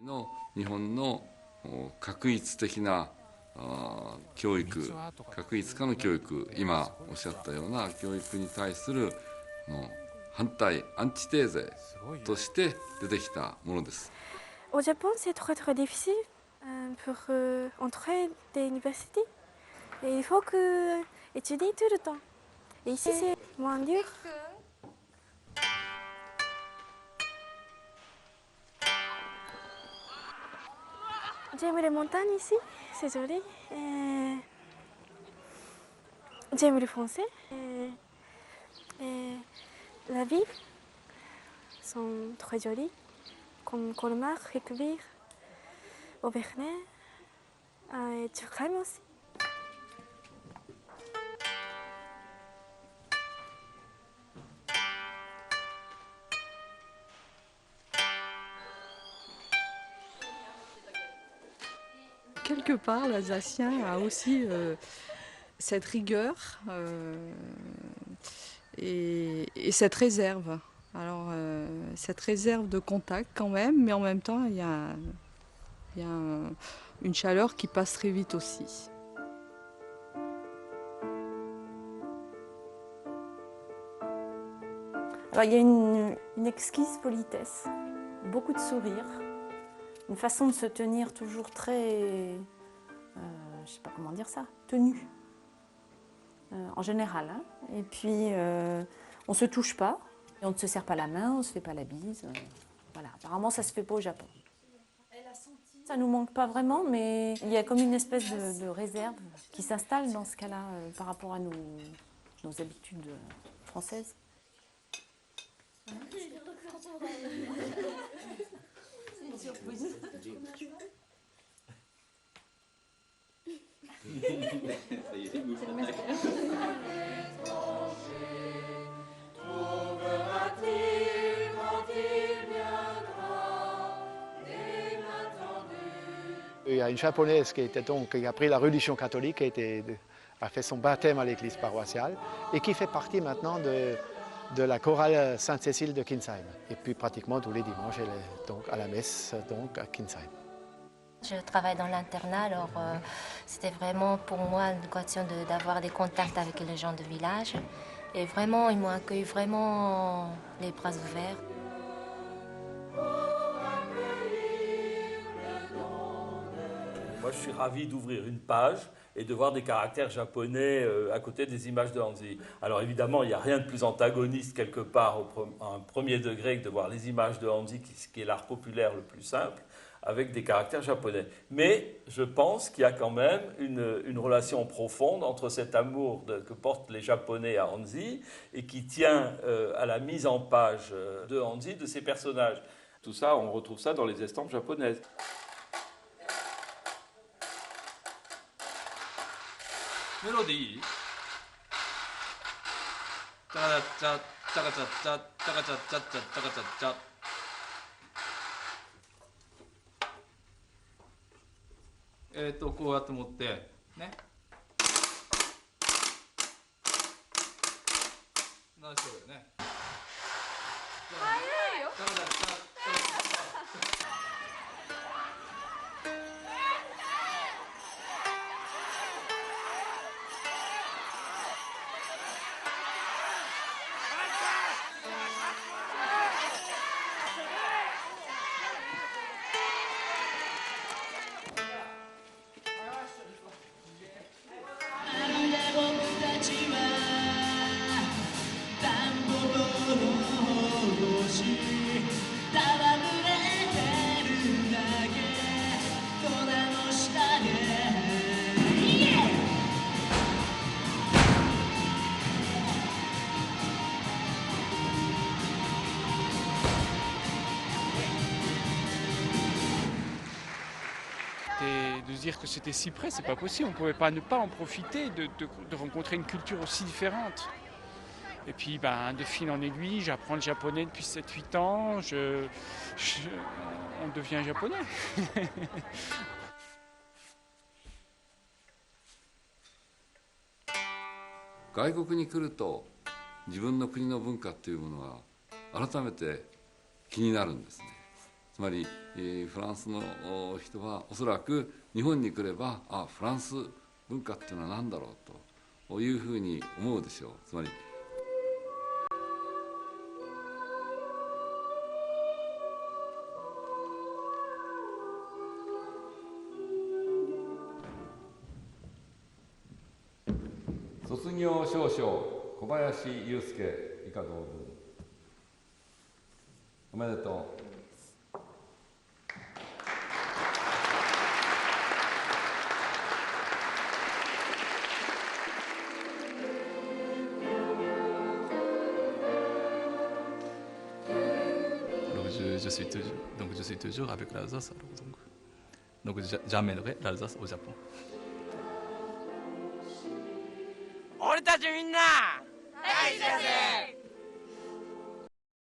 の日本の画一的な教育、画一化の教育、今おっしゃったような教育に対する反対、アンチテーゼとして出てきたものです。Au Japon, c'est très très difficile pour entrer des universités. Et il faut que étudier tout le temps. Et ici, c'est moins dur. J'aime les montagnes ici, c'est joli. Et j'aime le français. Et la ville sont très jolies, comme Colmar, Récubir, Auvernay et Turckheim aussi. Quelque part, l'Alsacien a aussi cette rigueur et cette réserve. Alors, cette réserve de contact quand même, mais en même temps, il y a une chaleur qui passe très vite aussi. Alors, il y a une exquise politesse, beaucoup de sourires, une façon de se tenir toujours très, je ne sais pas comment dire ça, tenue, en général. Hein. Et puis, on ne se touche pas, et on ne se serre pas la main, on ne se fait pas la bise. Voilà, apparemment, ça ne se fait pas au Japon. Ça ne nous manque pas vraiment, mais il y a comme une espèce de réserve qui s'installe dans ce cas-là par rapport à nos habitudes françaises. C'est une surprise. Il y a une japonaise qui a pris la religion catholique, a fait son baptême à l'église paroissiale et qui fait partie maintenant de la chorale Sainte-Cécile de Kinsheim. Et puis pratiquement tous les dimanches, elle est donc à la messe donc, à Kinsheim. Je travaille dans l'internat, alors c'était vraiment pour moi l'occasion d'avoir des contacts avec les gens du village. Et vraiment, ils m'ont accueilli vraiment les bras ouverts. Moi, je suis ravi d'ouvrir une page et de voir des caractères japonais à côté des images de Hanzi. Alors évidemment, il n'y a rien de plus antagoniste quelque part à un premier degré que de voir les images de Hanzi, qui est l'art populaire le plus simple, avec des caractères japonais. Mais je pense qu'il y a quand même une relation profonde entre cet amour que portent les Japonais à Hanzi et qui tient à la mise en page de Hanzi, de ses personnages. Tout ça, on retrouve ça dans les estampes japonaises. Mélodie. De se dire que c'était si près, c'est pas possible. On pouvait pas ne pas en profiter de rencontrer une culture aussi différente. Et puis, de fil en aiguille, j'apprends le japonais depuis 7-8 ans. On devient japonais. 外国に来ると自分の国の文化っていうものは改めて気になるんですね。つまり、フランスの人はおそらく日本に来ればフランス文化っていうのは何だろうというふうに思うでしょう。つまり卒業証書小林祐介以下同文おめでとう。je suis toujours avec l'Alsace. Donc j'amènerai l'Alsace au Japon. 俺たちみんな